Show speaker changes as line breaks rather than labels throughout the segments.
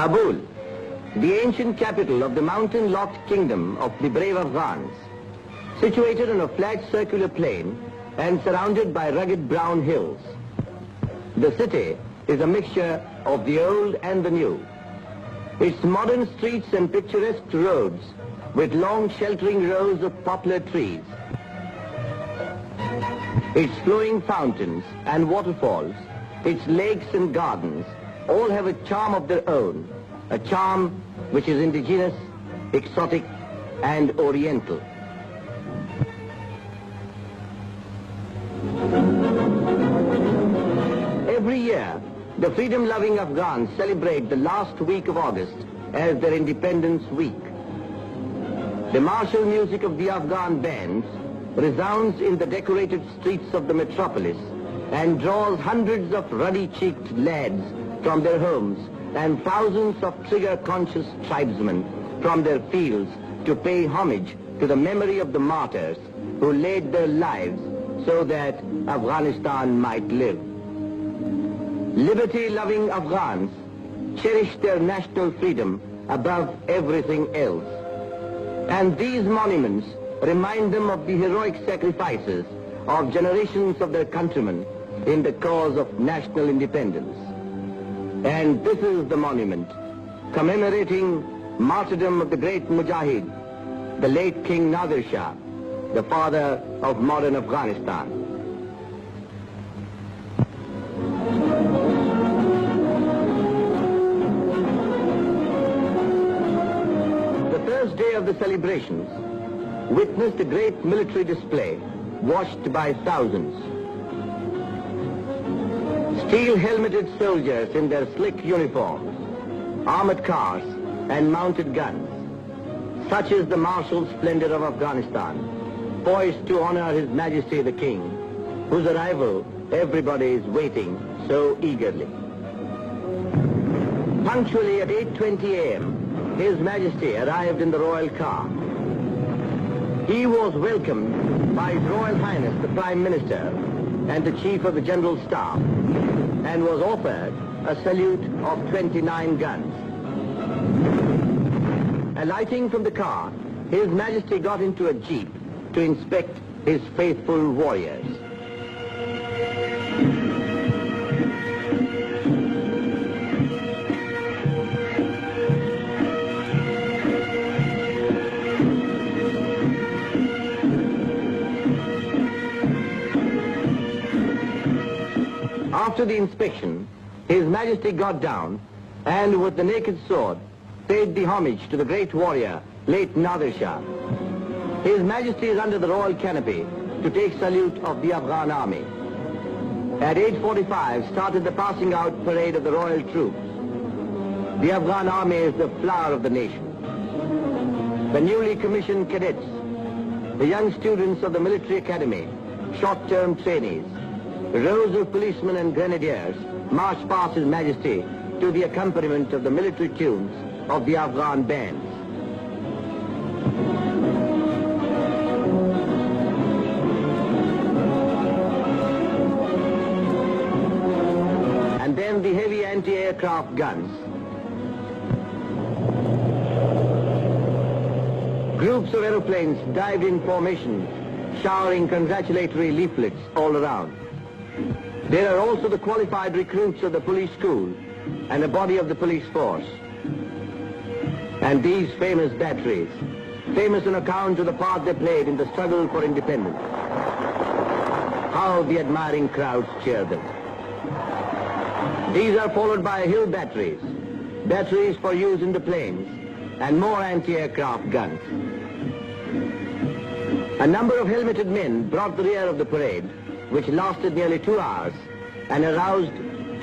Kabul, the ancient capital of the mountain-locked kingdom of the brave Afghans, situated on a flat circular plain and surrounded by rugged brown hills. The city is a mixture of the old and the new. Its modern streets and picturesque roads with long sheltering rows of poplar trees. Its flowing fountains and waterfalls, its lakes and gardens, all have a charm of their own, a charm which is indigenous, exotic, and oriental. Every year, the freedom-loving Afghans celebrate the last week of August as their Independence Week. The martial music of the Afghan bands resounds in the decorated streets of the metropolis and draws hundreds of ruddy-cheeked lads from their homes and thousands of trigger-conscious tribesmen from their fields to pay homage to the memory of the martyrs who laid their lives so that Afghanistan might live. Liberty-loving Afghans cherish their national freedom above everything else. And these monuments remind them of the heroic sacrifices of generations of their countrymen in the cause of national independence. And this is the monument commemorating martyrdom of the great Mujahid, the late King Nadir Shah, the father of modern Afghanistan. The first day of the celebrations witnessed a great military display watched by thousands. Steel-helmeted soldiers in their slick uniforms, armored cars and mounted guns. Such is the martial splendor of Afghanistan, poised to honor His Majesty the King, whose arrival everybody is waiting so eagerly. Punctually at 8:20 a.m., His Majesty arrived in the royal car. He was welcomed by His Royal Highness the Prime Minister and the Chief of the General Staff, and was offered a salute of 29 guns. Alighting from the car, His Majesty got into a jeep to inspect his faithful warriors. After the inspection, His Majesty got down and with the naked sword paid the homage to the great warrior, late Nadir Shah. His Majesty is under the royal canopy to take salute of the Afghan army. At 8:45 started the passing out parade of the royal troops. The Afghan army is the flower of the nation. The newly commissioned cadets, the young students of the military academy, short-term trainees, rows of policemen and grenadiers march past His Majesty to the accompaniment of the military tunes of the Afghan bands. And then the heavy anti-aircraft guns. Groups of aeroplanes dived in formation, showering congratulatory leaflets all around. There are also the qualified recruits of the police school and a body of the police force. And these famous batteries, famous on account of the part they played in the struggle for independence. How the admiring crowds cheer them. These are followed by hill batteries, batteries for use in the plains, and more anti-aircraft guns. A number of helmeted men brought the rear of the parade, which lasted nearly 2 hours and aroused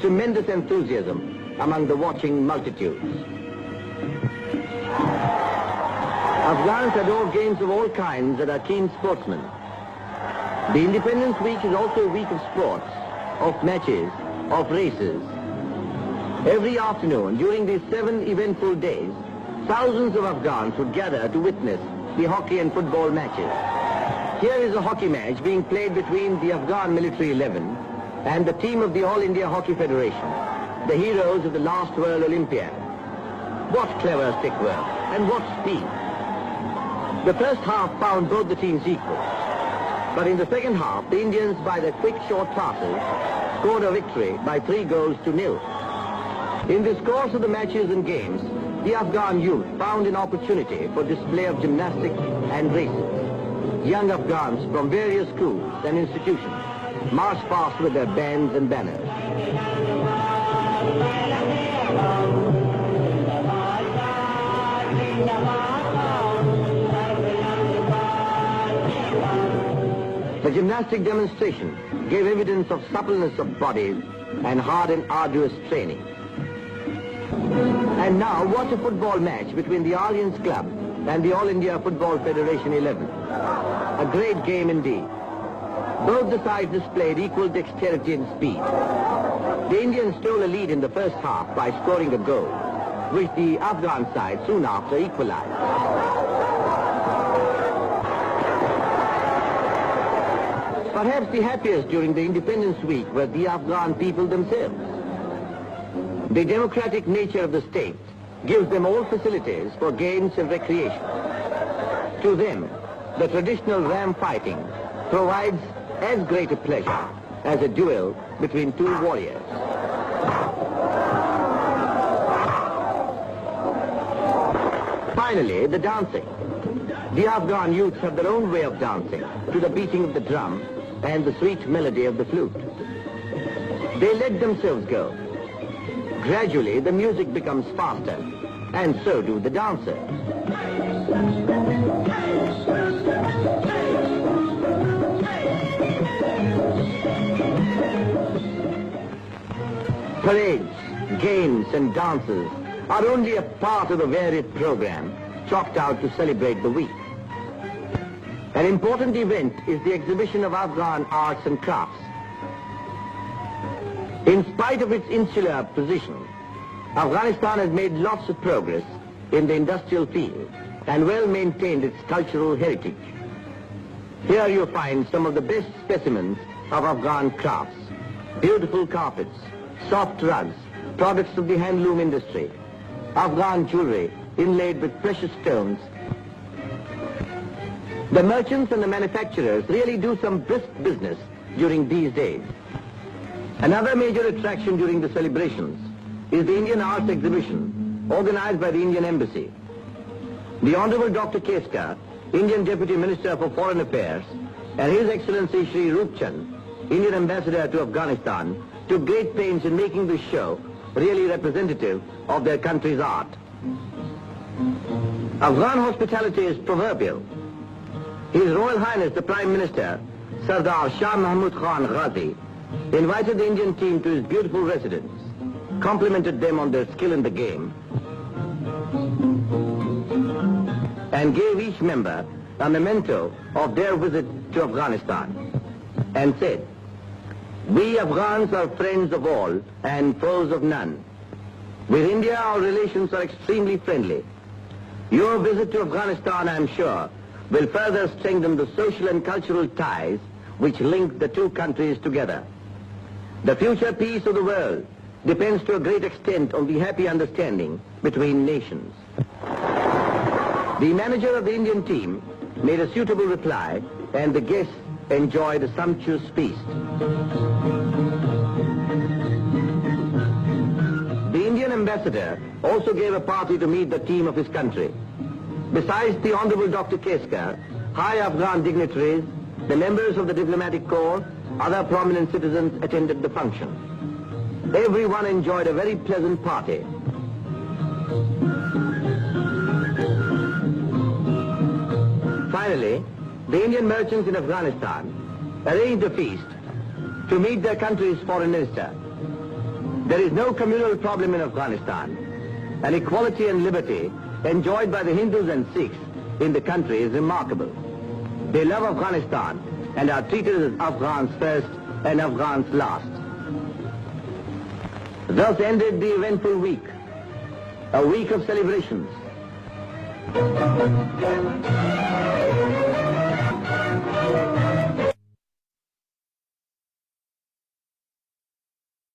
tremendous enthusiasm among the watching multitudes. Afghans adore games of all kinds and are keen sportsmen. The Independence Week is also a week of sports, of matches, of races. Every afternoon during these 7 eventful days, thousands of Afghans would gather to witness the hockey and football matches. Here is a hockey match being played between the Afghan military 11 and the team of the All India Hockey Federation, the heroes of the last World Olympiad. What clever stick work and what speed. The first half found both the teams equal. But in the second half, the Indians, by their quick short passes, scored a victory by 3-0. In this course of the matches and games, the Afghan youth found an opportunity for display of gymnastics and races. Young Afghans from various schools and institutions marched past with their bands and banners. The gymnastic demonstration gave evidence of suppleness of bodies and hard and arduous training. And now watch a football match between the Alliance Club and the All India Football Federation 11. A great game indeed. Both the sides displayed equal dexterity and speed. The Indians stole a lead in the first half by scoring a goal, which the Afghan side soon after equalized. Perhaps the happiest during the Independence Week were the Afghan people themselves. The democratic nature of the state gives them all facilities for games and recreation. To them, the traditional ram fighting provides as great a pleasure as a duel between two warriors. Finally, the dancing. The Afghan youths have their own way of dancing to the beating of the drum and the sweet melody of the flute. They let themselves go. Gradually, the music becomes faster, and so do the dancers. Parades, games, and dances are only a part of the varied program chalked out to celebrate the week. An important event is the exhibition of Afghan arts and crafts. In spite of its insular position, Afghanistan has made lots of progress in the industrial field and well maintained its cultural heritage. Here you find some of the best specimens of Afghan crafts: beautiful carpets, soft rugs, products of the handloom industry, Afghan jewelry inlaid with precious stones. The merchants and the manufacturers really do some brisk business during these days. Another major attraction during the celebrations is the Indian Arts Exhibition organized by the Indian Embassy. The Honorable Dr. Keska, Indian Deputy Minister for Foreign Affairs, and His Excellency Shri Rupchand, Indian Ambassador to Afghanistan, took great pains in making this show really representative of their country's art. Afghan hospitality is proverbial. His Royal Highness the Prime Minister, Sardar Shah Mahmud Khan Ghazi, invited the Indian team to his beautiful residence, complimented them on their skill in the game, and gave each member a memento of their visit to Afghanistan, and said, "We Afghans are friends of all and foes of none. With India, our relations are extremely friendly. Your visit to Afghanistan, I am sure, will further strengthen the social and cultural ties which link the two countries together. The future peace of the world depends to a great extent on the happy understanding between nations." The manager of the Indian team made a suitable reply, and the guests enjoyed a sumptuous feast. The Indian ambassador also gave a party to meet the team of his country. Besides the Honorable Dr. Keska, high Afghan dignitaries, the members of the diplomatic corps, other prominent citizens attended the function. Everyone enjoyed a very pleasant party. Finally, the Indian merchants in Afghanistan arranged a feast to meet their country's foreign minister. There is no communal problem in Afghanistan, and equality and liberty enjoyed by the Hindus and Sikhs in the country is remarkable. They love Afghanistan and are treated as Afghans first and Afghans last. Thus ended the eventful week, a week of celebrations.